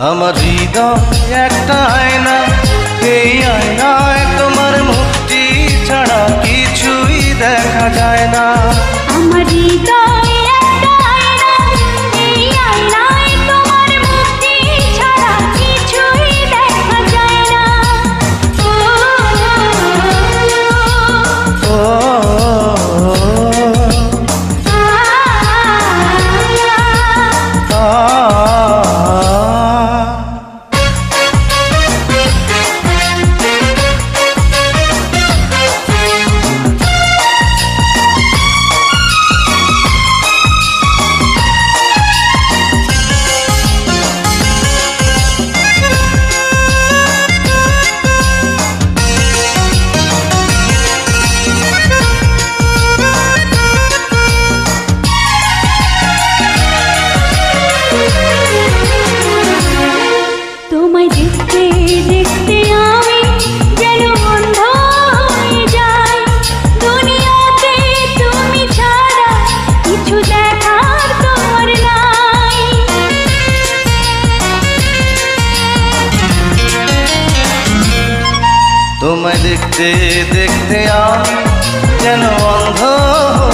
আমার হৃদয় একটা আয়না, এই আয়নায় তোমার মুক্তি ছাড়া কিছুই দেখা যায় না। আমার হৃদয় একটা আয়না, এই আয়নায় তোমার মুক্তি ছাড়া কিছুই দেখা যায় না। ও তোমায় দেখতে দেখতে আমি যেন অন্ধ হয়ে যাই। দুনিয়াতে তুমি ছাড়া কিছু দেখার তোমার নাই। তোমায় দেখতে দেখতে আমি যেন অন্ধ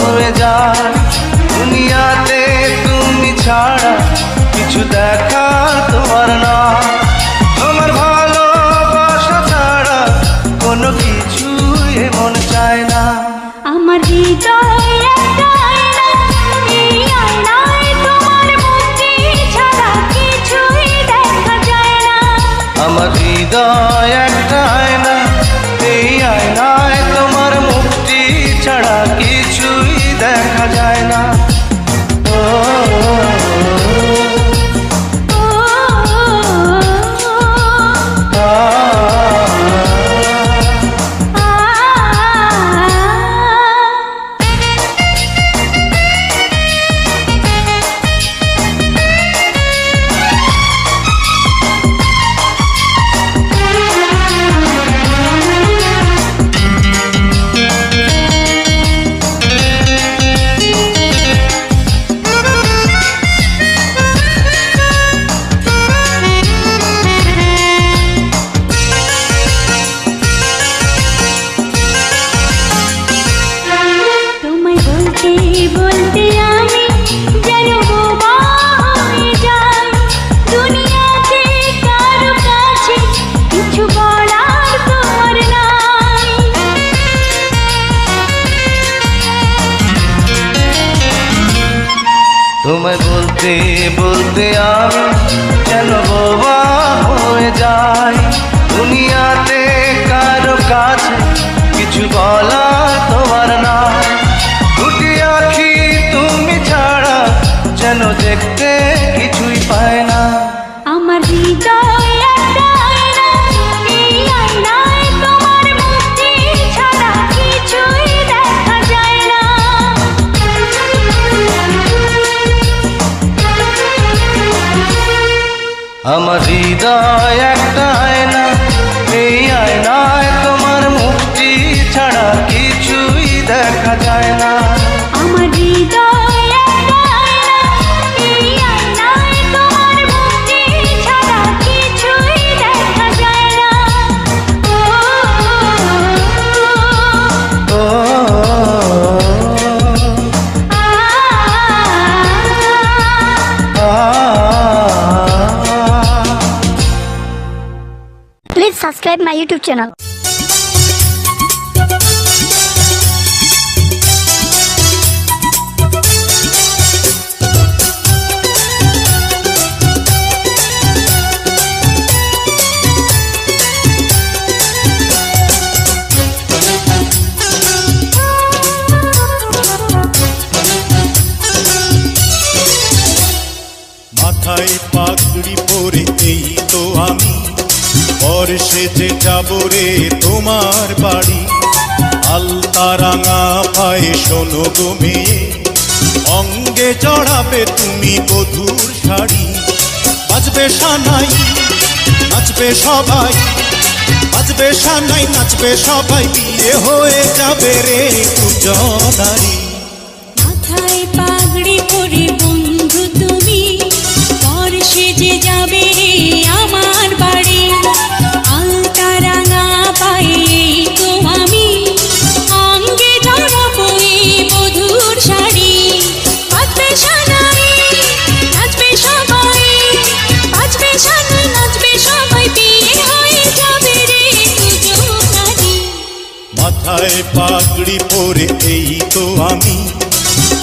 হয়ে যাই। দুনিয়াতে তুমি ছাড়া কিছু দেখার তোমার না। তোমার ভালোবাসা ছাড়া কোনো কিছু এমন চায় না। আমার হৃদয় একটা আয়না, এই আয়নায় তোমার মুক্তি ছাড়া কিছুই দেখা যায় না। আমার হৃদয় একটা আয়না, এই আয়নায় তোমার মুক্তি ছাড়া কিছুই দেখা যায় না। ও তোমায় বলতে বলতে আমি যেন বোবা হয়ে যাই। দুনিয়াতে কারো কাছে কিছু বলার তোমার নাই। তোমায় বলতে বলতে আমি যেন বোবা হয়ে যাই। দুনিয়াতে কারো কাছে কিছু বলার তোমার না। দুটি আঁখি তুমি ছাড়া যেন দেখতে কিছুই পায় না। আমার হৃদয় একটা আয়না, এই আয়নায় তোমার মুক্তি ছাড়া কিছুই দেখা যায় না। আমার হৃদয় একটা আয়না, এই আয়নায় তোমার মুক্তি ছাড়া কিছুই দেখা যায় না। আমার হৃদয় একটা আয়না, এই আয়নায় তোমার মুক্তি ছাড়া কিছুই দেখা যায় না। ও Please subscribe my YouTube channel. মাথায় পাগড়ি পরে এই তো আমি পরে সেজে যাব রে তোমার বাড়ি। আলতা রাঙা পায়ে শোনো গো মেয়ে, অঙ্গে জড়াবে তুমি বধূর শাড়ি। বাজবে সানাই নাচবে সবাই, বাজবে সানাই নাচবে সবাই, বিয়ে হয়ে যাবে রে দুজনারি। মাথায় পাগড়ি পরে বন্ধু তুমি পর সেজে যাবে রে পাগড়ি পরে এই তো আমি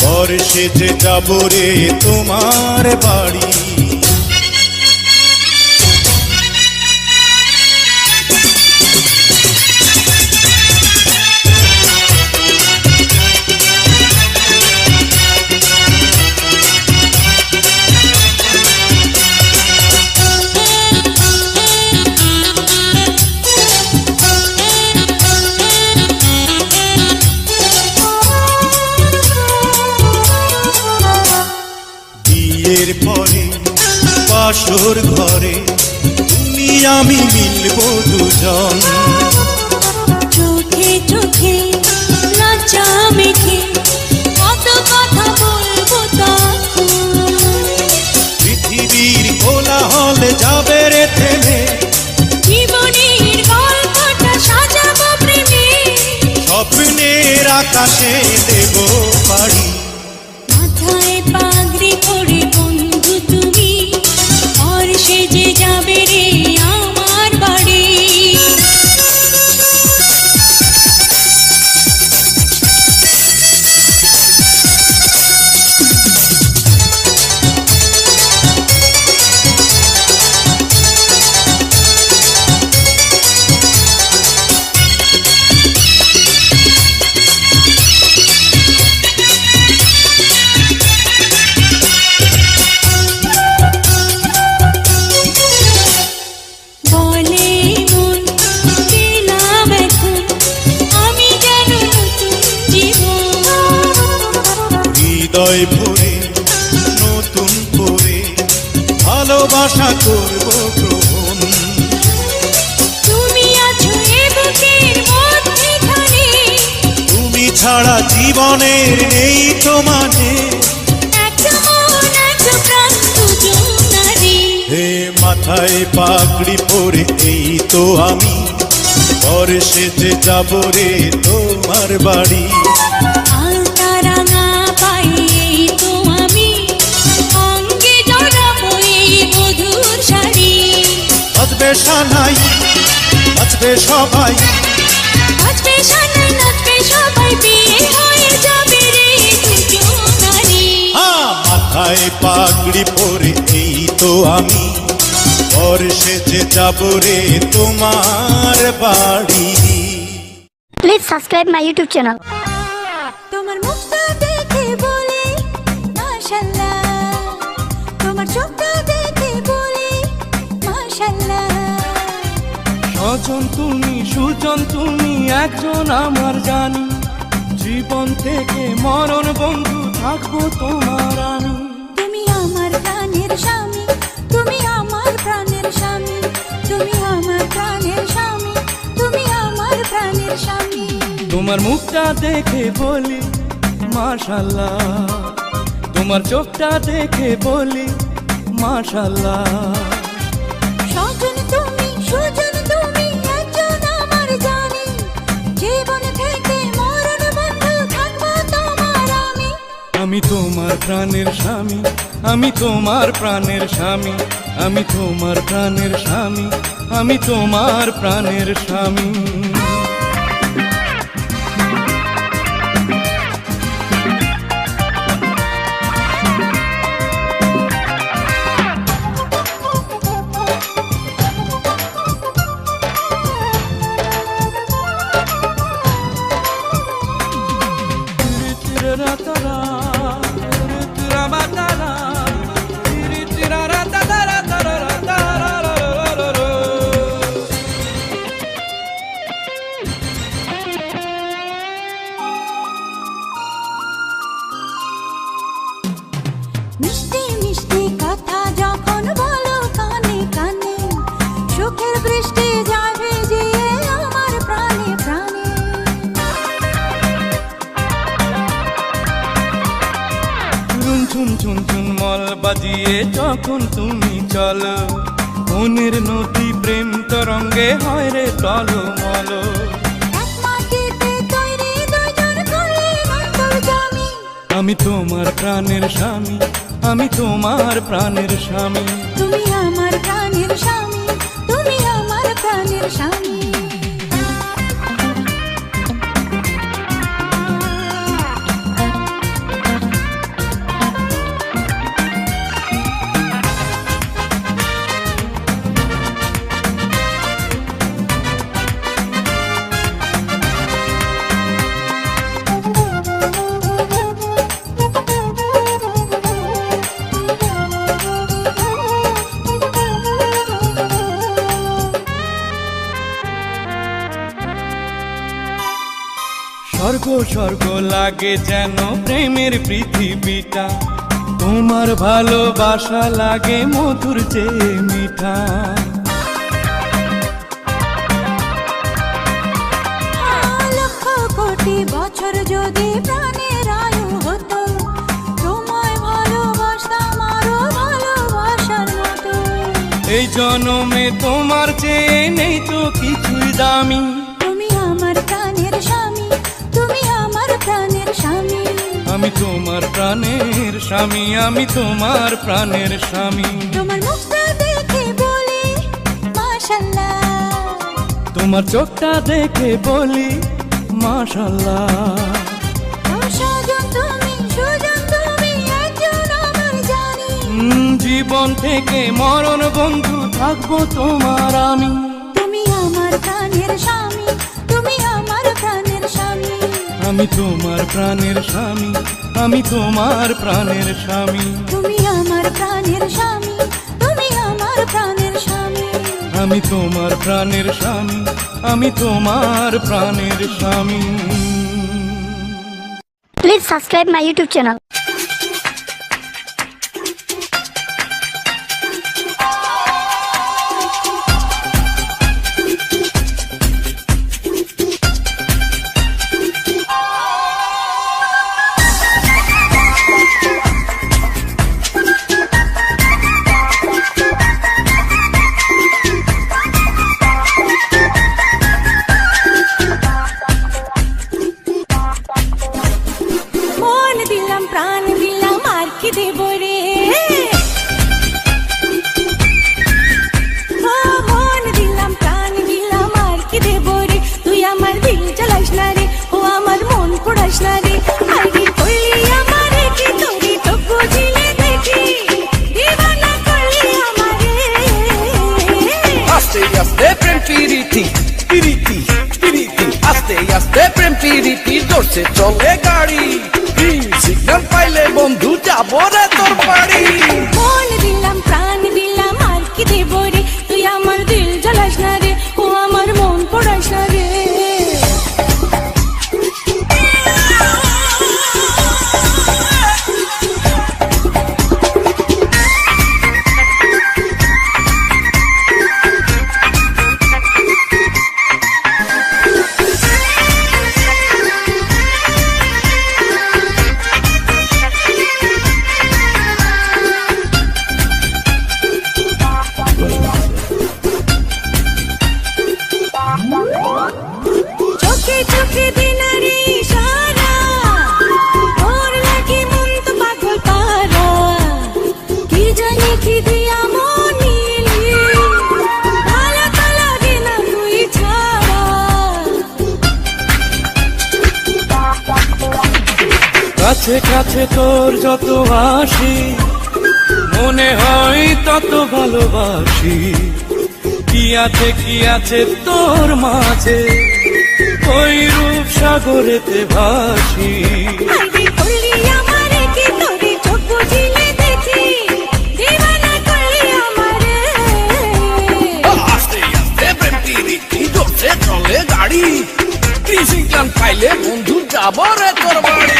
পর সেজে যাব রে তোমার বাড়ি। বিয়ের পরে বাসর ঘরে তুমি আমি মিলব দুজন, চোখে চোখে লজ্জা মেখে কত কথা বলবো তখন। পৃথিবীর কোলাহল যাবে রে থেমে, জীবনের গল্পটা সাজাবো প্রেমে, স্বপ্নের আকাশে দেব পাড়ি। মাথায় পাগড়ি পরে বন্ধু তুমি আর সেজে যাবে রে আমার বাড়ি। বলে মন পেলাম এখন আমি যেন নতুন জীবন। হৃদয় ভরে নতুন করে ভালোবাসা করব গ্রহণ, তুমি আছো এ বুকের মধ্যেখানে, তুমি ছাড়া জীবনের নেই তো মানে। একটা মন একটা প্রাণ দুজনারই। হে মাথায় পাগড়ি পরে এই তো আমি পর সেজে যাব রে তোমার বাড়ি। আলতা রাঙা পায়ে এই তো আমি অঙ্গে জড়াবো এই মধুর শাড়ি। বাজবে সানাই বাজবে সবাই, নাচবে সানাই নাচবে সবাই, বিয়ে হয়ে যাবে রে দুজনারই। মাথায় পাগড়ি পরে এই তো আমি পর সেজে যাব রে তোমার বাড়ি। Please subscribe my YouTube channel. তোমার মুখটা দেখে বলি মাশাআল্লাহ, তোমার চোখটা দেখে বলি মাশাআল্লাহ। স্বজন তুমি সুজন তুমি একজন আমার জানি, জীবন থেকে মরণ বন্ধু থাকবো তোমার আমি। তুমি আমার প্রাণের স্বামী, তুমি আমার প্রাণের স্বামী, তুমি আমার প্রাণের স্বামী, তুমি আমার প্রাণের স্বামী। তোমার মুখটা দেখে বলি মাশাআল্লাহ, তোমার চোখটা দেখে বলি মাশাআল্লাহ। স্বজন তুমি সুজন তুমি একজন আমার জানি, জীবন থেকে মরণ বন্ধু থাকবো তোমার আমি। আমি তোমার প্রাণের স্বামী, আমি তোমার প্রাণের স্বামী, আমি তোমার প্রাণের স্বামী, আমি তোমার প্রাণের স্বামী। মিষ্টি মিষ্টি কথা যখন বলো কানে কানে, সুখের বৃষ্টি যাবে যে আমার প্রাণে প্রাণে। চুন চুন চুন চুন মল বাজিয়ে যখন তুমি চলো, মনের নদী প্রেম তরঙ্গে হয় রে টলমল। এক মাটিতে তৈরি দুজন করলে অন্তর্যামী। আমি তোমার প্রাণের স্বামী, আমি তোমার প্রাণের স্বামী। তুমি আমার প্রাণের স্বামী, তুমি আমার প্রাণের স্বামী। স্বর্গ লাগে যেন প্রেমের পৃথিবীটা, তোমার ভালোবাসা লাগে মধুর চেয়ে মিঠা। লক্ষ কোটি বছর যদি প্রাণের আয়ু হতো, তোমায় ভালোবাসতাম আরো ভালোবাসার মতো। এই জনমে তোমার চেয়ে নেই তো কিছুই দামি, তুমি আমার প্রাণের স্বামী, তুমি আমার প্রাণের স্বামী। আমি তোমার প্রাণের স্বামী, আমি তোমার প্রাণের স্বামী। তোমার মুখটা দেখে বলি মাশাআল্লাহ, তোমার চোখটা দেখে বলি মাশাআল্লাহ। সুজন তুমি, সুজন তুমি একজন আমার জানি। জীবন থেকে মরণ বন্ধু থাকবো তোমার আমি। তুমি আমার প্রাণের স্বামী, তুমি আমার প্রাণের স্বামী। আমি তোমার প্রাণের স্বামী, আমি তোমার প্রাণের স্বামী। তুমি আমার প্রাণের স্বামী, তুমি আমার প্রাণের স্বামী। আমি তোমার প্রাণের স্বামী, আমি তোমার প্রাণের স্বামী। Please subscribe my YouTube channel. মন দিলাম প্রাণ দিলাম আর কি দেব রে, ও মন দিলাম প্রাণ দিলাম আর কি দেব রে। তুই আমার দিল জ্বালাস না রে, ও আমার মন পোড়াস না রে। আইডি করলি আমারে কি তোরে তো বুঝিলে দেখি, দিবানা করলি আমারে। আস্তে আস্তে প্রেম পিরিতি পিরিতি পিরিতি, আস্তে আস্তে প্রেম পিরিতি, ধরছে চলে গাড়ি। গ্রিন সিগন্যাল পাইলে বন্ধু যাবো রে তোর বাড়ি। মন দিলাম প্রাণ দিলাম আর কি দেব রে। তুই আমার দিল জ্বালাস না রে, ও আমার মন পোড়াস না রে। চোখে চোখে দিনারে ইশারা, তোর লাগি মন তো পাগল পারা। কি জানি কি দিয়া মন নিলি, ভালো তো লাগে না তুই ছাড়া। কাছে কাছে তোর যত আসি, মনে হয় তত ভালোবাসি। কি আছে তোর মাঝে, ওই রূপ সাগরেতে ভাসি। আইডি করলি আমারে কি তোরে চোখ বুঝিলে দেখি, দিবানা করলি আমারে। আস্তে আস্তে প্রেম পিরিতি, ধরছে চলে গাড়ি। গ্রিন সিগন্যাল পাইলে বন্ধু যাবো রে তোর বাড়ি।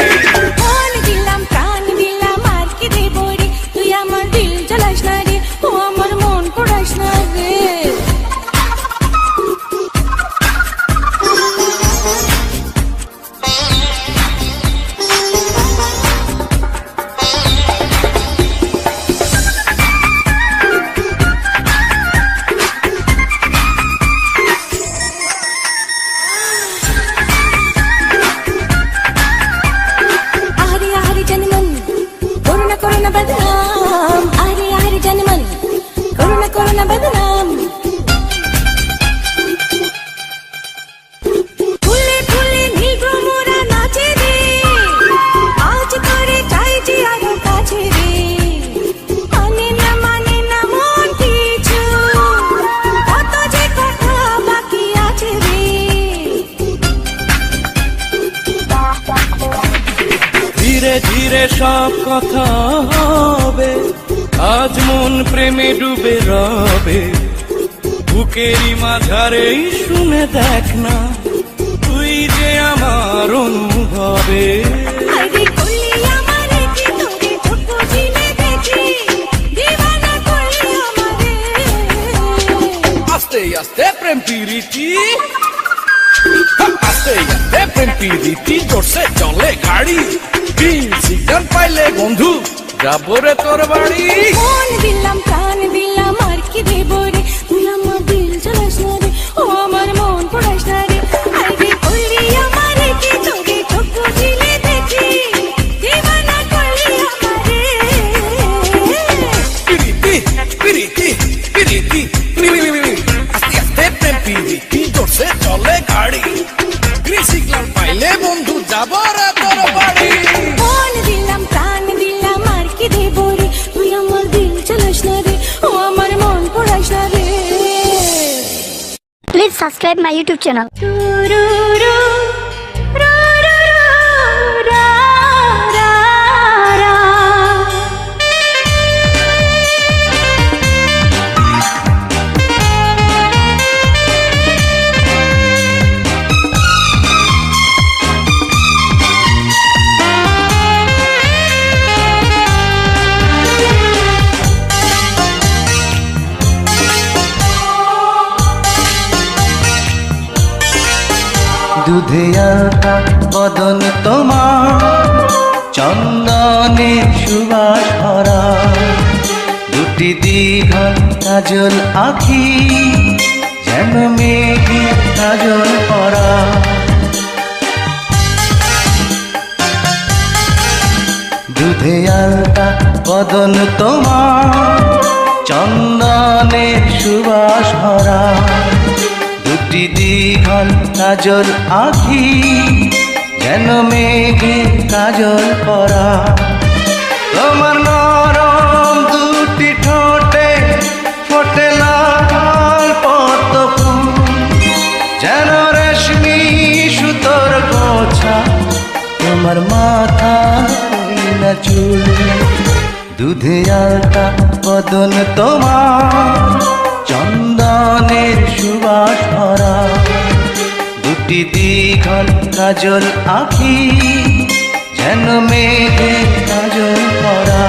মন দিলাম প্রাণ দিলাম আর কি দেব রে। তুই আমার দিল জ্বালাস না রে, ও আমার মন পোড়াস না রে। আরে আরে জানমন করুণা করুণা বদনাম, আরে আরে জানমন করুণা করুণা বদনাম। ফুলে ফুলে নীল মোরা নাচে রে, আজ করে চাইছি আরো কাছে রে। মানে না মন কিছু, কত যে কথা বাকি আছে রে। ধীরে ধীরে সব কথা হবে, আজ মন প্রেমে ডুবে রবে। বুকেরই মাঝারেই শুনে দেখ না, তুই এই যে আমার অনুভবে। আরে করলি আমারে কি তোরে চোখ বুঝিলে দেখি, দিবানা করলি আমারে। আস্তে আস্তে প্রেম প্রীতি, আস্তে আস্তে প্রেম প্রীতি, জোরসে চলে গাড়ি, গ্রিন সিগন্যাল পাইলে বন্ধু যাবো রে তোর বাড়ি। মন দিলাম প্রাণ দিলাম আর কি দেব রে, তুই আমার দিল চালাস না রে, ও আমার মন পড়াস না রে। আরে করলি আমারে কি তোরে চোখ বুঝিলে দেখি, দিবানা করলি আমারে। প্রীতি প্রীতি প্রীতি, আস্তে আস্তে প্রেম প্রীতি, জোরসে চলে গাড়ি, গ্রিন সিগন্যাল পাইলে বন্ধু যাবো রে তোর বাড়ি। মন দিলাম প্রাণ দিলাম আর কি দেব রে, তুই আমার দিল চালাস না রে, ও আমার মন পড়াস না রে। Please subscribe my YouTube channel. দুধে আলতা বদন তোমার, চন্দনের সুবাস ভরা, দুটি দীঘল কাজল আখি, যেন মেঘে কাজল পরা। দুধে আলতা বদন তোমার, চন্দনের সুবাস ভরা, দুটি দীঘল কাজল আখি, যেন মেঘে কাজল পরা। তোমার নরম দুটি ঠোঁটে ফোটে লাল পদ্ম ফুল, যেন রেশমি সুতোর গোছা, তোমার মাথা না চুল। দুধে আলতা বদন তোমার, চন্দনের সুবাস ভরা, দুটি দীঘল কাজল আখি, যেন মেঘে কাজল পরা।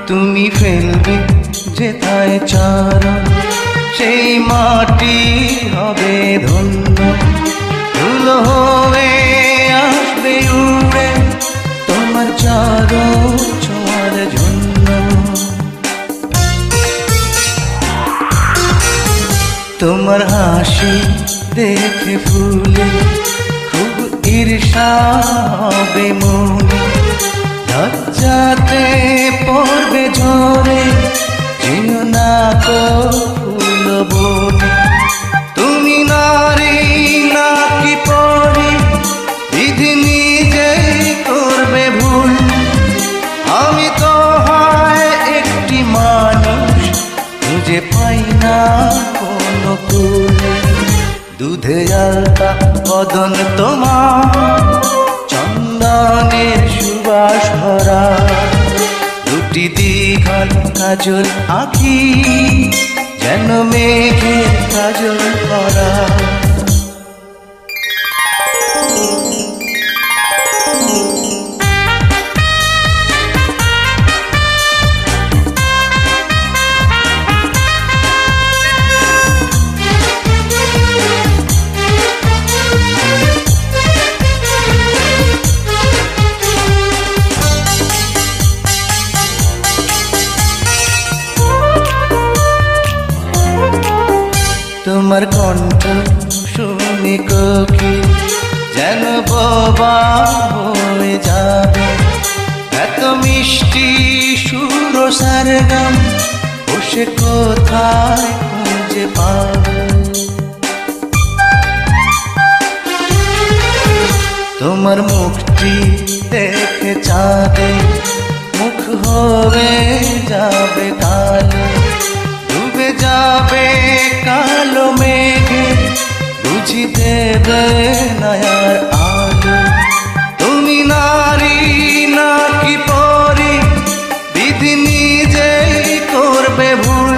তুমি ফেলবে যেথায় চরণ, সেই মাটি হবে ধন্য, ধুলো হয়ে আসবে উড়ে তোমার চরণ ছোঁয়ার জন্য। তোমার হাসি দেখে ফুলে খুব ঈর্ষা হবে মনে, লজ্জাতে পড়বে ঝরে, যেও না কো ফুল বনে। তুমি নারী নাকি পরি, বিধি নিজেই করবে ভুল, আমি তো হয় একটি মানুষ, খুঁজে পাই না কোনো কুল। দুধে আলতা বদন তোমার, চন্দনের সুবাস ভরা, দুটি দীঘল কাজল আখি, যেন মেঘে কাজল পরা। তোমার কণ্ঠ শুনি কোকিল, যেন বোবা হয়ে যাবে, এত মিষ্টি সুর সারগাম, বসে কোথায় খুঁজে পাবে। তোমার মুখটি দেখে চাঁদে মুখ হয়ে যাবে কালো, ডুবে যাবে কালো মেঘে, বুঝি দেবে নয়ার আলো। তুমি নারী নাকি পরি, বিধি নিজেই করবে ভুল।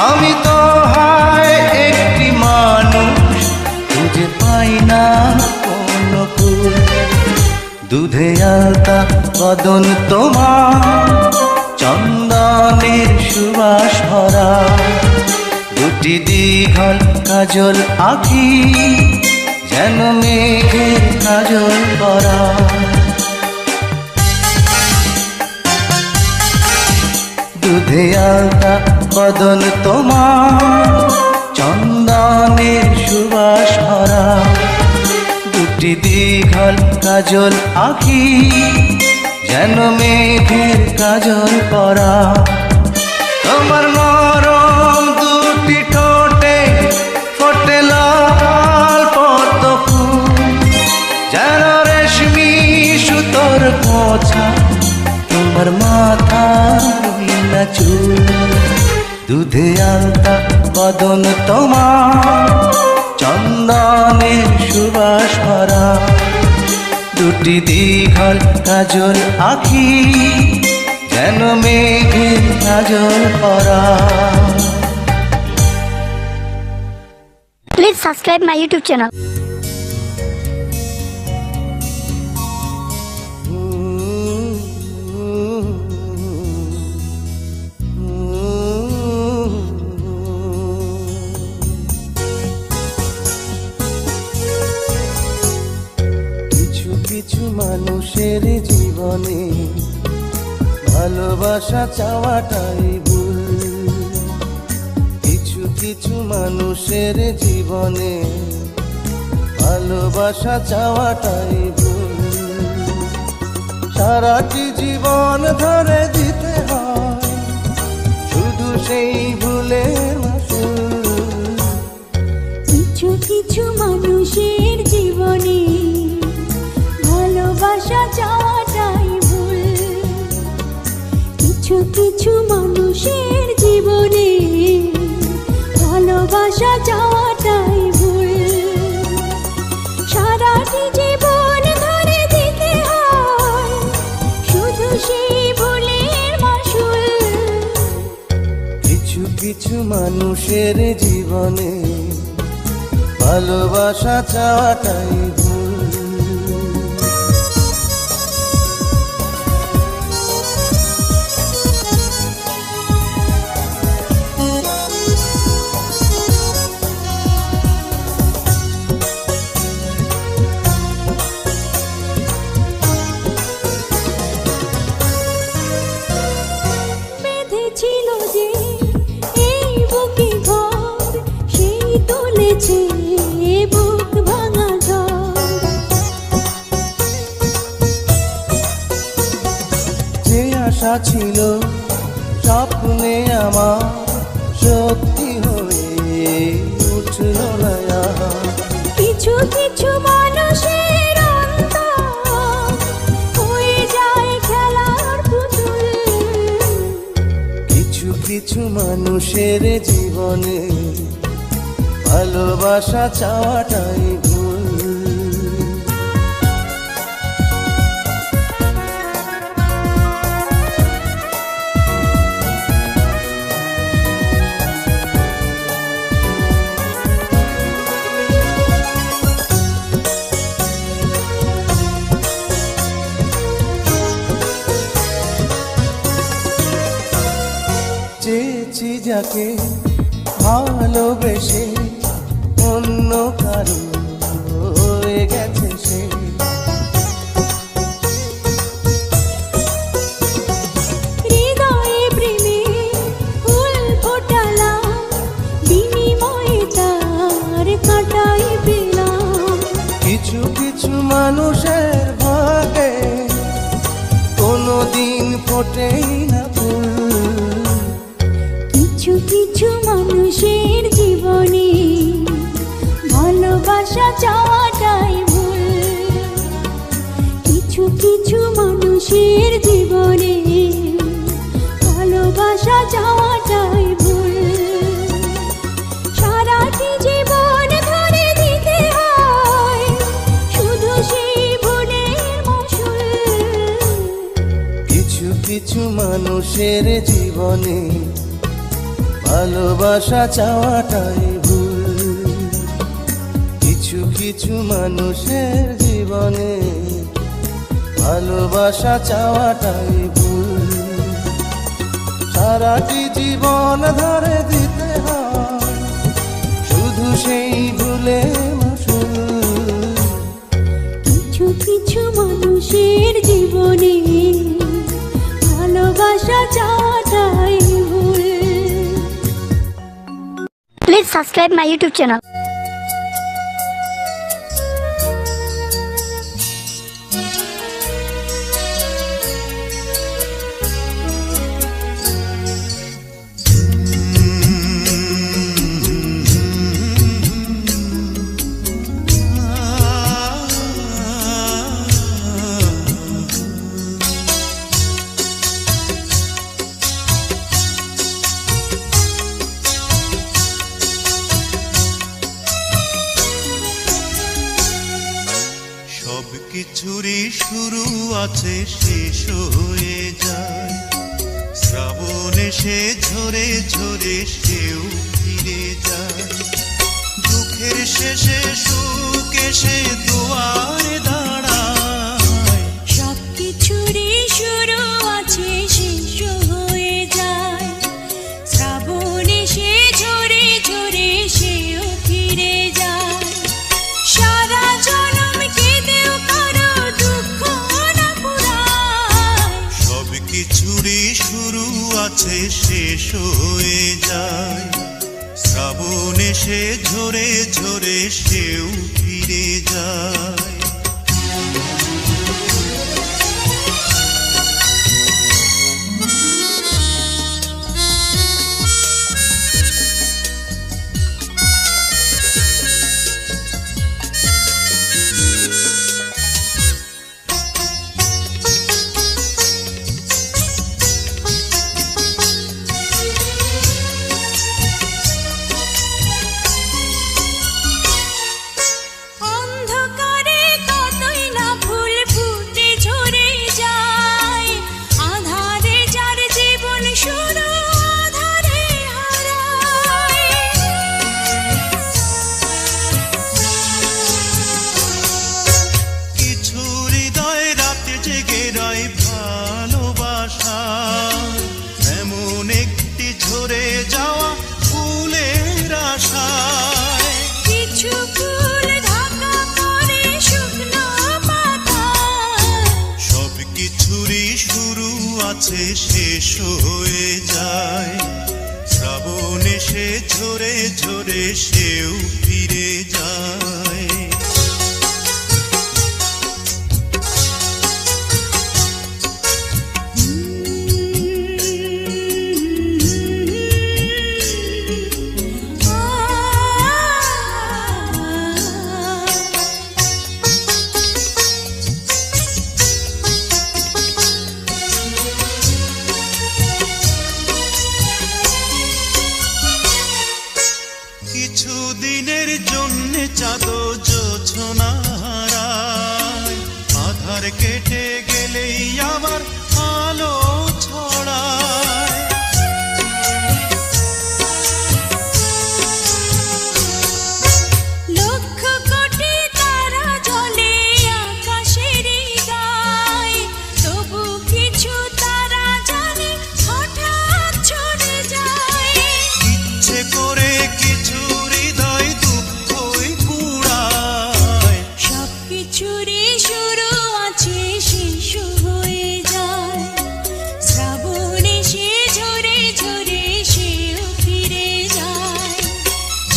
আমি তো হয় একটি মানুষ, খুঁজে পাই না কোনো কুল। দুধে আলতা বদন তোমার, চন্দনের সুবাস ভরা, দুটি দীঘল কাজল আঁখি, যেন মেঘের কাজল করা। দুধে আলতা বদন তোমার, চন্দনের সুবাস ভরা, দুটি দীঘল কাজল আঁখি, যেন মেঘের কাজল করা। তোমার নরম দুটি ঠোঁটে ফোটে লাল পদ্ম ফুল, যেন রেশমি সুতোর গোছা, তোমার মাথা রইলা চুল। দুধে আলতা বদন তোমার, চন্দনের সুবাস ভরা, দুটি দীঘল কাজল আঁখি, যেন মেঘের কাজল করা। Please subscribe my YouTube channel. কিছু কিছু মানুষের জীবনে ভালোবাসা চাওয়াটাই ভুল। কিছু কিছু মানুষের জীবনে ভালোবাসা চাওয়াটাই ভুল। সারাটি জীবন ধরে দিতে হয় শুধু সেই ভুলের মাসুল। কিছু কিছু মানুষের জীবনে ভালোবাসা চাওয়াটাই ভুল। কিছু কিছু মানুষের জীবনে ভালোবাসা চাওয়াটাই ভুল। সারাটি জীবন ধরে দিতে হয় শুধু সেই ভুলের মাসুল। কিছু কিছু মানুষের জীবনে ভালোবাসা চাওয়াটাই ভুল। বেঁধেছিল যে এই বুকে ঘর, সেই তুলেছে বুক ভাঙা ঝড়। যে আশা ছিল স্বপ্নে আমার, সত্যি হয়ে উঠল না আর। কিছু কিছু মানুষের অন্তর হয়ে যায় খেলার পুতুল। কিছু কিছু মানুষের জীবনে ভালোবাসা চাওয়াটাই ভুল। চেয়েছি যাকে ভালোবেসে, অন্য কারো হয়ে গেছে সে। হৃদয়ে প্রেমে ফুল ফোটালাম, বিনিময়ে তার কাটাই পেলাম। কিছু কিছু মানুষের ভাগে কোনোদিন ফোটেই না ফুল। কিছু কিছু মানুষের জীবনে ভালোবাসা চাওয়াটাই ভুল। কিছু মানুষের জীবনে ভালোবাসা চাওয়াটাই ভুল। সারাটি জীবন ধরে দিতে হয় শুধু সেই ভুলের মাসুল। কিছু কিছু মানুষের জীবনে ভালোবাসা চাওয়াটাই ভুল। কিছু কিছু মানুষের জীবনে ভালোবাসা চাওয়াটাই ভুল। সারাটি জীবন ধরে দিতে হয় শুধু সেই ভুলে মাসুল। কিছু কিছু মানুষের জীবনে ভালোবাসা চাওয়াটাই ভুল। Please subscribe my YouTube channel. সব কিছুরই শুরু আছে শেষ হয়ে যায়, শ্রাবণ এসে ঝরে ঝরে সেও ফিরে যায়। দুঃখের শেষে সুখ এসে দুয়ারে দাঁড়ায়। সব কিছুরই শুরু আছে শেষ হয়ে যায়, শ্রাবণ এসে ঝরে ঝরে সেও ফিরে যায়। সারা জনম কেঁদেও কারো দুঃখ না পুরায়। সব কিছুরই শুরু আছে শেষ হয়ে যায়, শ্রাবণ এসে ঝরে ঝরে সেও ফিরে যায়। অন্ধকারে কতই না ফুল ফুটে ঝরে যায়, আঁধারে যার জীবন শুরু আঁধারে হারায়। কিছু হৃদয় রাতে জেগে রয় ভালোবাসা, এমন একটি ঝরে যাওয়া ফুলের আশায়। কিছু ফুল ঢাকা পড়ে শুকনো পাতায়। সব কিছুরই শুরু আছে শেষ হয়ে যায়, শ্রাবণ এসে ঝরে ঝরে সেও ফিরে যায়। কিছু দিনের জন্য চাঁদ জোছনা হারায়, আধার কেটে গেলেই আবার আলো ছড়ায়। লক্ষ কোটি তারা জ্বলে আকাশের গায়ে, তবু কিছু তারা জানে হঠাৎ ছড়ে যায়। ইচ্ছে করে কিছু হৃদয় দুঃখই কুড়ায়। সব কিছুরই শুরু আছে শেষ হয়ে যায়, শ্রাবণ এসে ঝরে ঝরে সেও ফিরে যায়।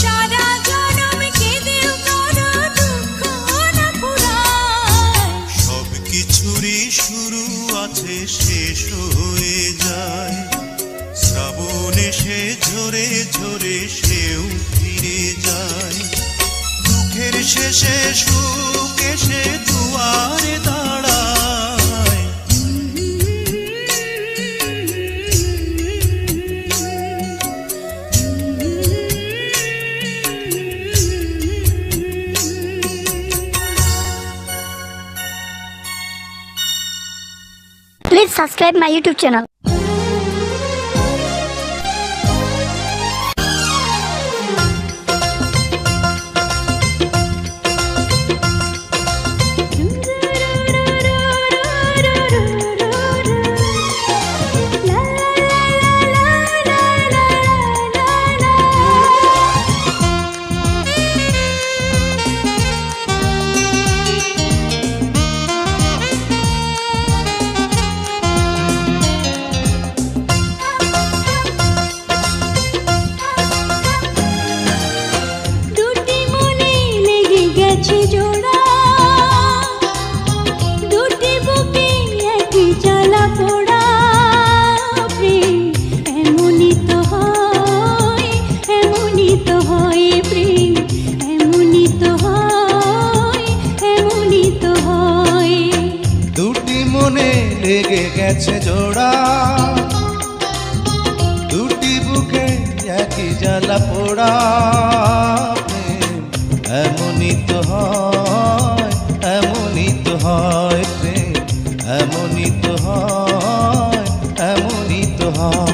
সারা জনম কেঁদেও কারো দুঃখ না পুরায়। সব কিছুরই শুরু আছে শেষ হয়ে যায়, শ্রাবণ এসে ঝরে ঝরে সেও ফিরে যায়। দুঃখের শেষে সুখ এসে দুয়ারে দাঁড়ায়। Please subscribe my YouTube channel. দুটি মনে লেগে গেছে জোড়া, দুটি বুকে একই জ্বালা পোড়া। প্রেম এমনই তো হয়, এমনই তো হয় প্রেম, এমনই তো হয়, এমনই তো হয়। দুটি মনে লেগে গেছে জোড়া, দুটি বুকে একই জ্বালা পোড়া। প্রেম এমনই তো হয়, এমনই তো হয় প্রেম, এমনই তো হয়, এমনই তো হয়।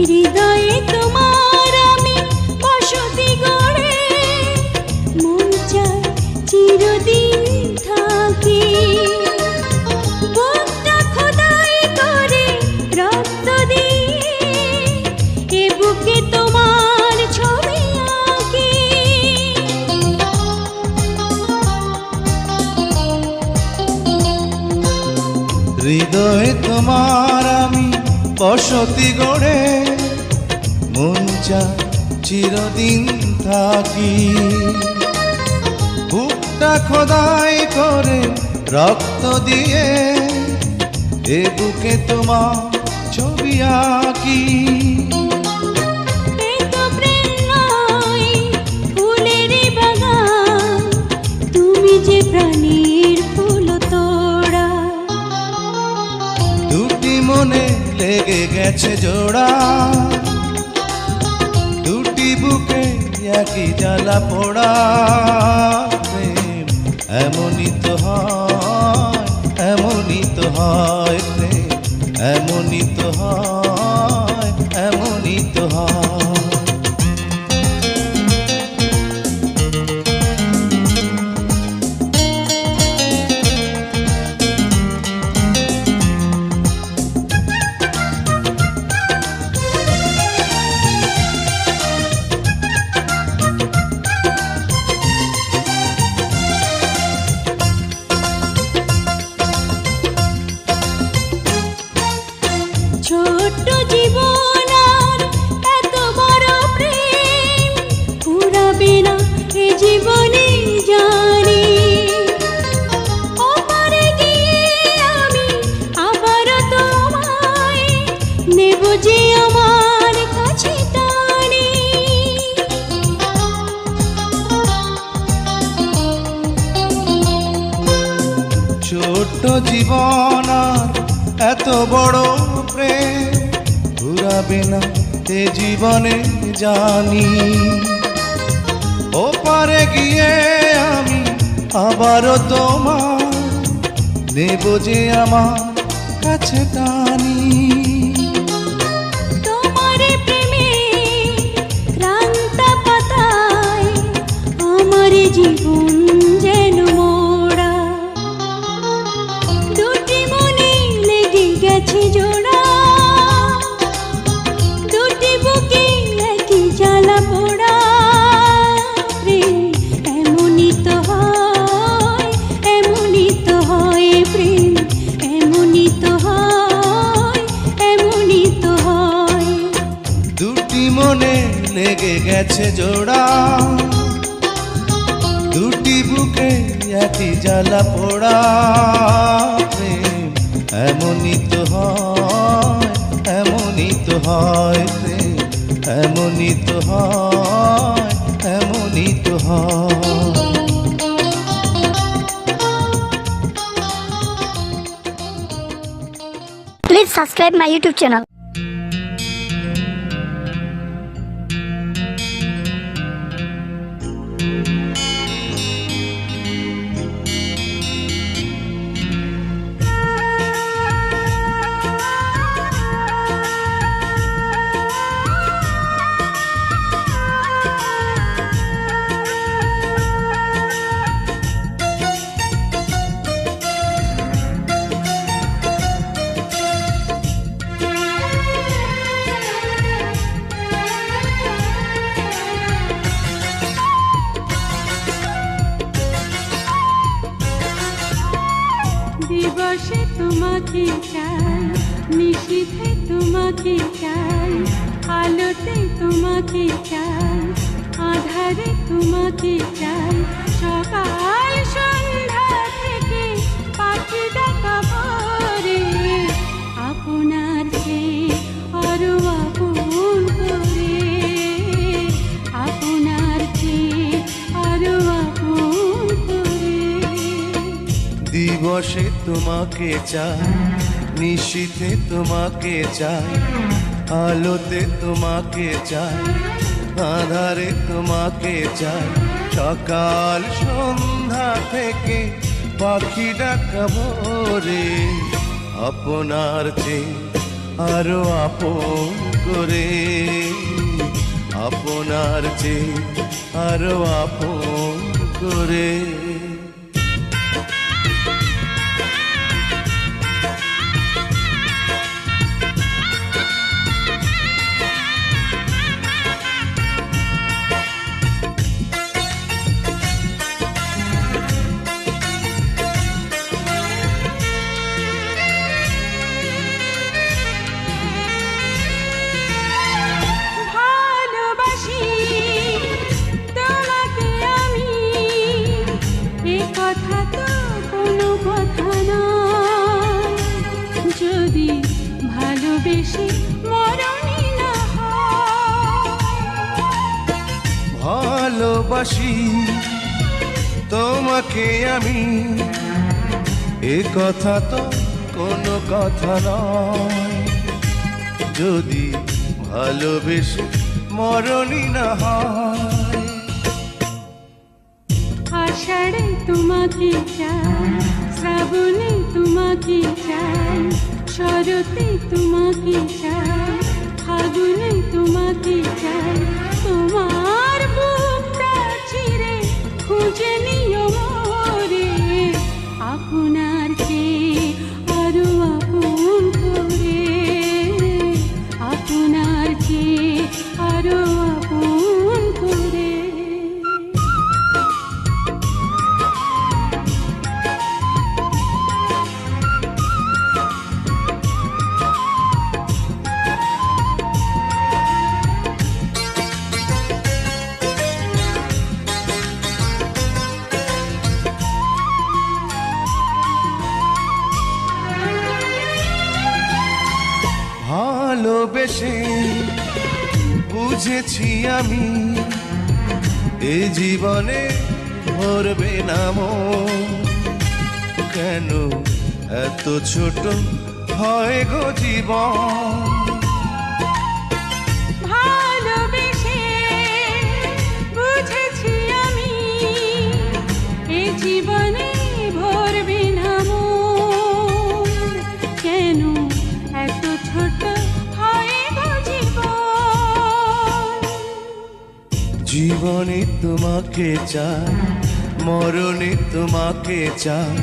হৃদয়ে তোমার আমি বসতি গড়ে, মন চায় চিরদিন থাকি। বুকটা খোদাই করে রক্ত দিয়ে, এ বুকে তোমার ছবি আঁকি। হৃদয়ে তোমার আমি বসতি গড়ে, মন চায় চিরদিন থাকি। বুকটা খোদাই করে রক্ত দিয়ে, এ বুকে তোমার ছবি আঁকি। এ তো প্রেম নয়, ফুলের বাগান, তুমি যে প্রাণীর ফুল তোড়া। দুটি মনে লেগে গেছে জোড়া, দুটি বুকে একই জ্বালা পোড়া। প্রেম এমনই তো হয়, এমনই তো হয় প্রেম, এমনই তো হয়, এমনই তো হয়। ছোট্ট জীবন আর এত বড় প্রেম ফুরাবে না এ জীবনে জানি। ওপারে গিয়ে আমি আবার তোমায় নেব যে আমার কাছে টানি। ছোট্ট জীবন আর এত বড় প্রেম ঘুরাবে না এ জীবনে জানি। ওপারে গিয়ে আমি আবারও তোমার নেব যে আমার কাছে টানি। তোমার প্রেমে ক্রান্ত পাতায় আমার জীবন যেন মোড়া। দুটি মনে লেগে গেছে জোড়া, দুটি বুকে একই জ্বালা পোড়া। প্রেম এমনই তো হয়, এমনই তো হয় প্রেম, এমনই তো হয়, এমনই তো হয়। দুটি মনে লেগে গেছে জোড়া, দুটি বুকে একই জ্বালা পোড়া। প্রেম এমনই তো হয়, এমনই তো হয় প্রেম, এমনই তো হয়, এমনই তো হয়। Please subscribe my YouTube channel. দিবসে তোমাকে চাই, নিশীথে তোমাকে চাই, আলোতে তোমাকে চাই, আধারে তোমাকে চাই, সকাল সন্ধ্যা থেকে পাখি ডাকা ভরে, আপনার চেয়ে আরো আপন করে, আপনার চেয়ে আরো আপন করে। দিবসে তোমাকে চাই, নিশীথে তোমাকে চাই, আলোতে তোমাকে চাই, আধারে তোমাকে চাই, সকাল সন্ধ্যা থেকে পাখি ডাকা ভোরে, আপনার চেয়ে আরো আপন করে, আপনার চেয়ে আরো আপন করে। ভালোবাসি তোমাকে আমি, এ কথা তো কোনো কথা নয়, যদি ভালোবেসে মরণই না হয়। ভালোবাসি তোমাকে আমি, এ কথা তো কোনো কথা নয়, যদি ভালোবেসে মরণই না হয়। আষাঢ়ে তোমাকে চাই, শ্রাবণে তোমাকে চাই, শরতে তোমাকে চাই, ফাগুনে তোমাকে চাই, তোমার বুকটা চিরে খুঁজে নিও মোরে, আপনার চেয়ে আরো আপন করে, আপনার চেয়ে আরো আপন করে। ভালোবেসে বুঝেছি আমি, এ জীবনে ভরবে না মন, কেন এত ছোট হয় গো জীবন। ভালোবেসে বুঝেছি আমি, এ জীবনে ভরবে না মন, কেন এত ছোট হয় গো জীবন। জীবনে তোমাকে চাই, মরণে তোমাকে চাই,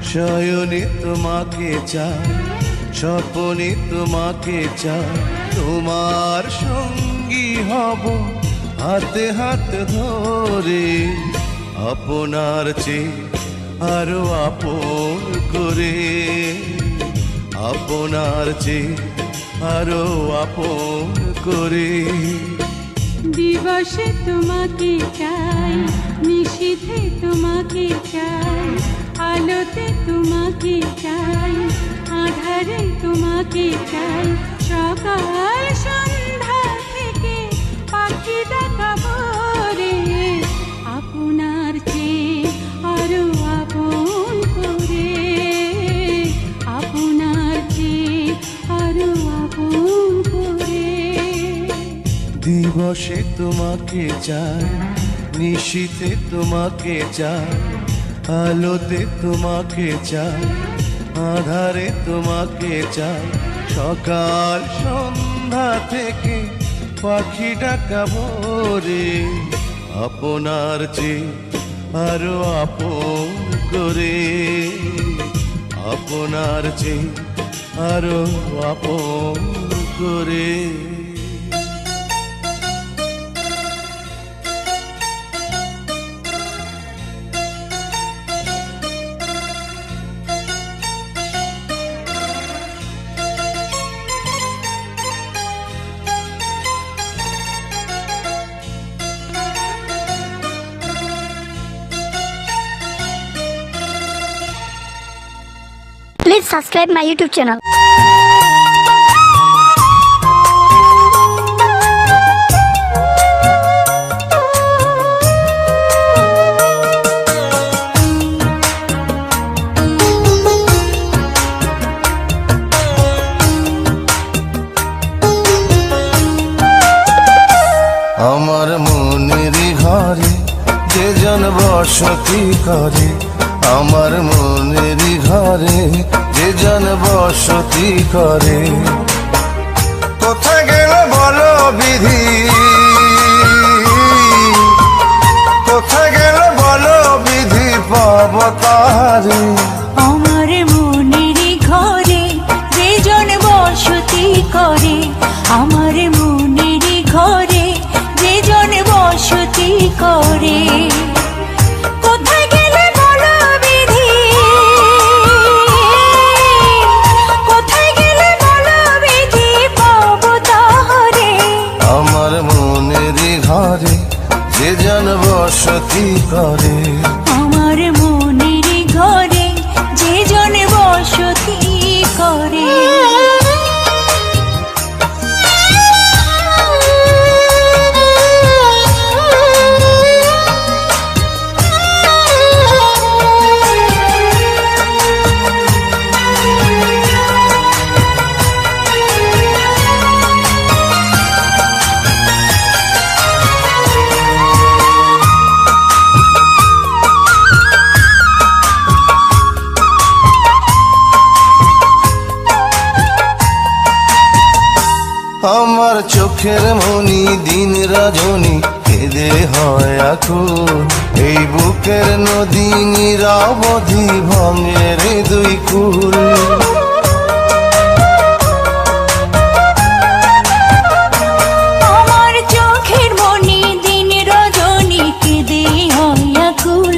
শয়নে তোমাকে চাই, স্বপনে তোমাকে চাই, তোমার সঙ্গী হব হাতে হাত ধরে, আপনার চেয়ে আরো আপন করে, আপনার চেয়ে আরো আপন করে। দিবসে তোমাকে চাই, নিশীথে তোমাকে চাই, আলোতে তোমাকে চাই, আধারে তোমাকে চাই, সকাল সন্ধ্যা থেকে তোমাকে চাই, নিশীতে তোমাকে চাই, আলোতে তোমাকে চাই, আধারে তোমাকে চাই, সকাল সন্ধ্যা থেকে পাখি ডাকা ভোরে, আপনার চেয়ে আরো আপন করে, আপনার চেয়ে আরো আপন করে। Please subscribe my YouTube channel. আমার মনের ঘরে যে জন বসতি করে, আমার মনের ঘরে যে জন বসতি করে, কোথায় গেল বলো বিধি, কোথায় গেল বলো বিধি, পাব তারে। আমার মনের ঘরে যে জন বসতি করে, আমার মনের ঘরে যে জন বসতি করে, কোথায় গেলে বলো বিধি, কোথায় গেলে বলো বিধি, পাবো তাহরে। আমার মনের ঘরে যে জন বসতি করে, আমার মনের ঘরে যে জন বসতি করে। আমার চোখের মনি দিন রজনী কেঁদে হয় আকুল, এই বুকের নদী নিরবধি ভাঙে রে দুই কুল। আমার চোখের মনি দিন রজনী কেঁদে হয় আকুল,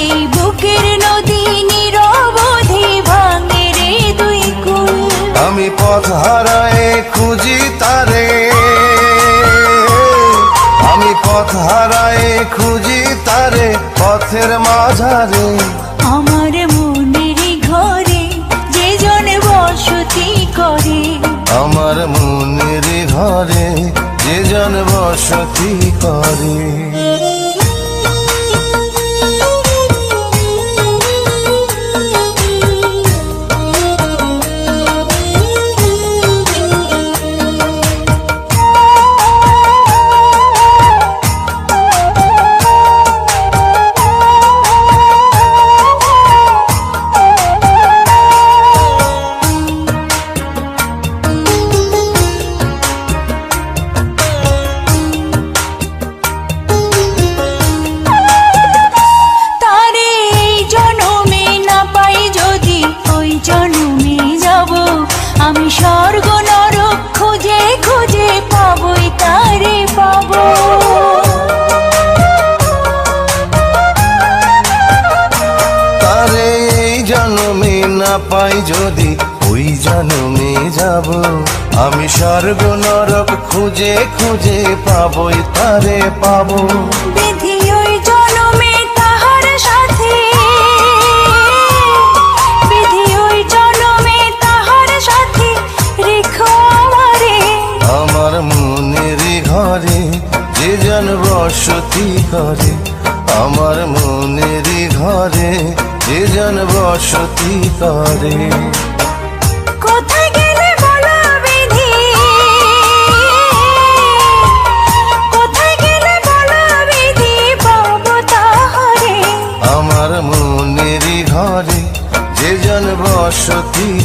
এই বুকের নদী নিরবধি ভাঙে রে দুই কুল। আমি পথ হারায় খুঁজি তারে, আমি পথ হারায় খুঁজি তারে, পথের মাঝারে। আমার মনের ঘরে যে জন বসতি করে, আমার মনের ঘরে যে জন বসতি করে। তারে এই জনমে না পাই যদি ওই জনমে যাব, আমি স্বর্গ নরক খুঁজে খুঁজে পাবই তারে পাবো। তারে এই জন্মে না পাই যদি ওই জন্মে যাব, আমি স্বর্গ নরক খুঁজে খুঁজে পাবই তারে পাবো। বিধি ওই জনমে তাহার সাথে, বিধি ওই জনমে তাহার সাথে রেখো আমারে। আমার মনের ঘরে যে জন বসতি করে, আমার মনের ঘরে যে জন বসতি করে। কোথায় গেলে বলো বিধি, কোথায়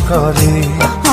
করে